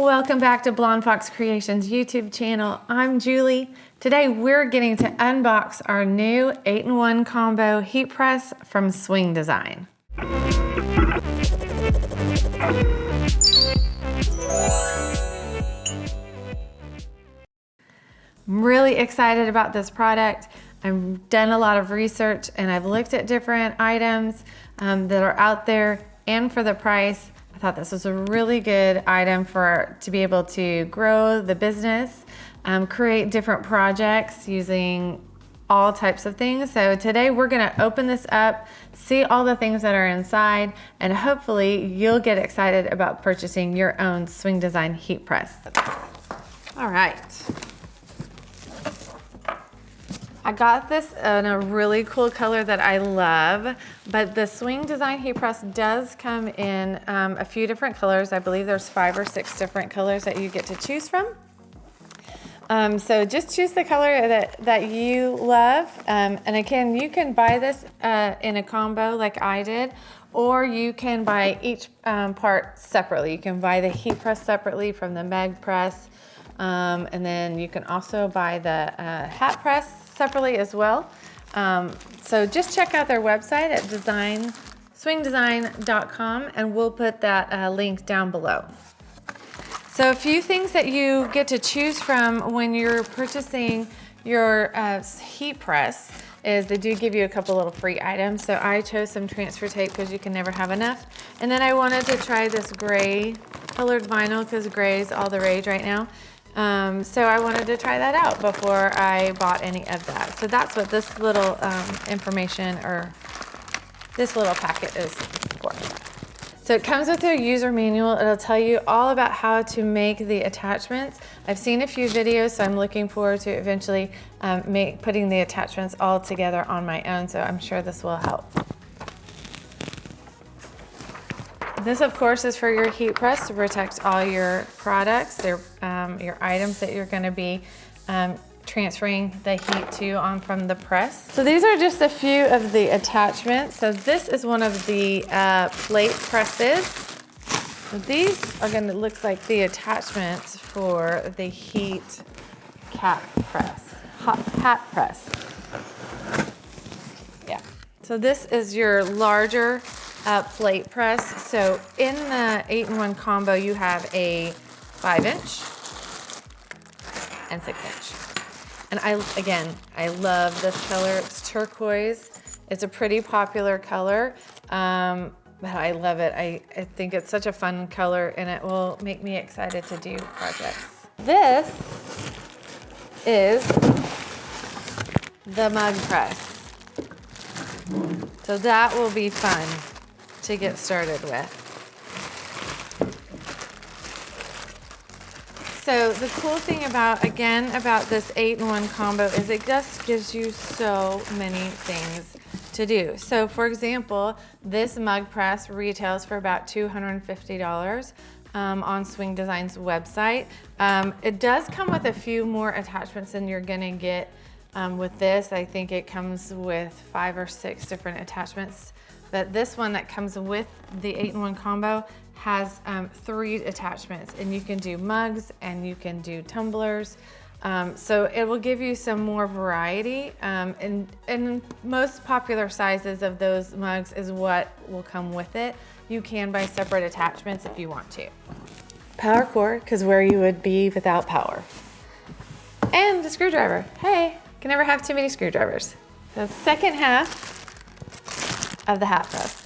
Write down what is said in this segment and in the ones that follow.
Welcome back to Blonde Fox Creations YouTube channel. I'm Julie. Today we're getting to unbox our new 8-in-1 combo heat press from Swing Design. I'm really excited about this product. I've done a lot of research and I've looked at different items that are out there, and for the price, I thought this was a really good item to be able to grow the business, create different projects using all types of things. So today we're gonna open this up, see all the things that are inside, and hopefully you'll get excited about purchasing your own Swing Design heat press. All right. I got this in a really cool color that I love, but the Swing Design heat press does come in a few different colors. I believe there's 5 or 6 different colors that you get to choose from. So just choose the color that you love. And again, you can buy this in a combo like I did, or you can buy each part separately. You can buy the heat press separately from the mag press. And then you can also buy the hat press separately as well. So just check out their website at swingdesign.com, and we'll put that link down below. So a few things that you get to choose from when you're purchasing your heat press is they do give you a couple little free items. So I chose some transfer tape because you can never have enough. And then I wanted to try this gray colored vinyl because gray is all the rage right now. So I wanted to try that out before I bought any of that. So that's what this little information, or this little packet, is for. So it comes with a user manual. It'll tell you all about how to make the attachments. I've seen a few videos, so I'm looking forward to eventually putting the attachments all together on my own, so I'm sure this will help. This, of course, is for your heat press to protect all your products, your items that you're going to be transferring the heat to from the press. So these are just a few of the attachments. So this is one of the plate presses. So these are going to look like the attachments for the heat hat press. Yeah. So this is your larger plate press. So in the 8-in-1 combo, you have a 5-inch and 6-inch. And I love this color. It's turquoise. It's a pretty popular color, but I love it. I think it's such a fun color, and it will make me excited to do projects. This is the mug press. So that will be fun to get started with. So the cool thing about this 8-in-1 combo is it just gives you so many things to do. So for example, this mug press retails for about $250 on Swing Design's website. It does come with a few more attachments than you're gonna get with this. I think it comes with 5 or 6 different attachments. But this one that comes with the 8-in-1 combo has 3 attachments, and you can do mugs and you can do tumblers. So it will give you some more variety. And most popular sizes of those mugs is what will come with it. You can buy separate attachments if you want to. Power cord, because where you would be without power. And the screwdriver. Hey, can never have too many screwdrivers. The second half of the hat press.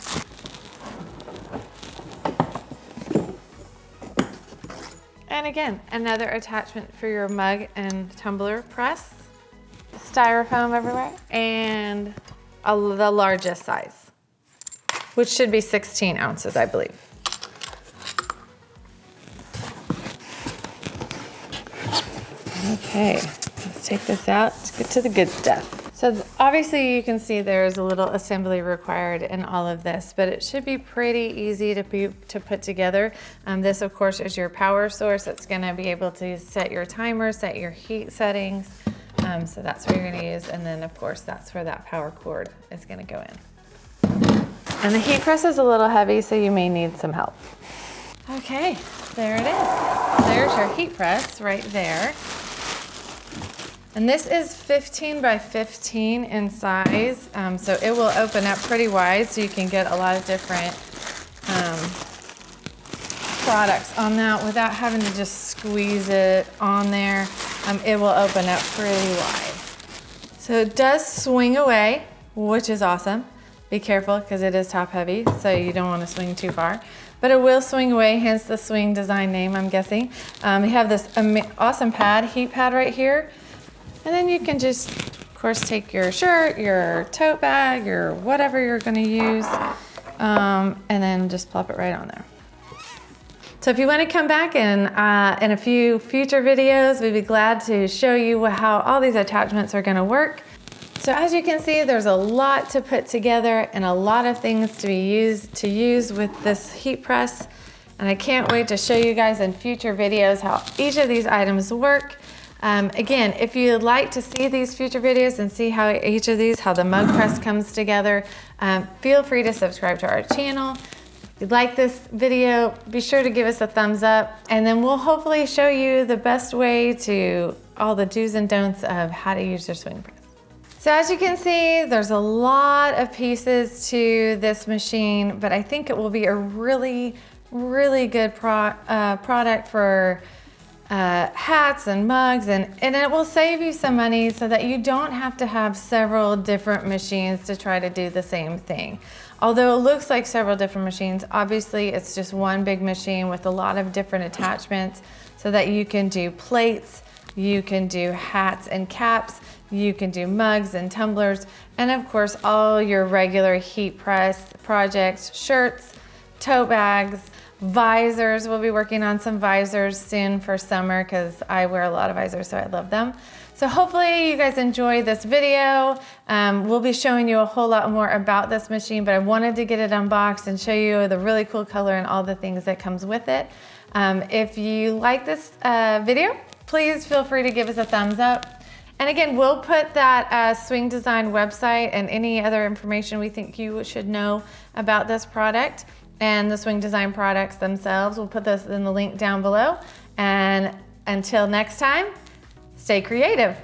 And again, another attachment for your mug and tumbler press. Styrofoam everywhere. And the largest size, which should be 16 ounces, I believe. Okay, let's take this out. Let's get to the good stuff. So obviously you can see there's a little assembly required in all of this, but it should be pretty easy to put together. This, of course, is your power source. It's going to be able to set your timer, set your heat settings. So that's what you're going to use. And then, of course, that's where that power cord is going to go in. And the heat press is a little heavy, so you may need some help. Okay, there it is. there's your heat press right there. And this is 15 by 15 in size, so it will open up pretty wide so you can get a lot of different products on that without having to just squeeze it on there. It will open up pretty wide. So it does swing away, which is awesome. Be careful because it is top heavy, so you don't want to swing too far. But it will swing away, hence the Swing design name, I'm guessing. We have this awesome pad, heat pad right here. And then you can just, of course, take your shirt, your tote bag, your whatever you're gonna use, and then just plop it right on there. So if you want to come back in a few future videos, we'd be glad to show you how all these attachments are going to work. So as you can see, there's a lot to put together and a lot of things to use with this heat press. And I can't wait to show you guys in future videos how each of these items work. Again, if you'd like to see these future videos and see how each of these, how the mug press comes together, feel free to subscribe to our channel. If you like this video, be sure to give us a thumbs up, and then we'll hopefully show you the best way to all the do's and don'ts of how to use your swing press. So as you can see, there's a lot of pieces to this machine, but I think it will be a really, really good product for hats and mugs, and it will save you some money so that you don't have to have several different machines to try to do the same thing. Although it looks like several different machines, obviously it's just one big machine with a lot of different attachments so that you can do plates, you can do hats and caps, you can do mugs and tumblers, and of course all your regular heat press projects, shirts, tote bags, visors. We'll be working on some visors soon for summer because I wear a lot of visors, so I love them. So hopefully you guys enjoy this video. We'll be showing you a whole lot more about this machine, but I wanted to get it unboxed and show you the really cool color and all the things that comes with it. If you like this video, please feel free to give us a thumbs up. And again, we'll put that Swing Design website and any other information we think you should know about this product and the Swing Design products themselves. We'll put this in the link down below. And until next time, stay creative.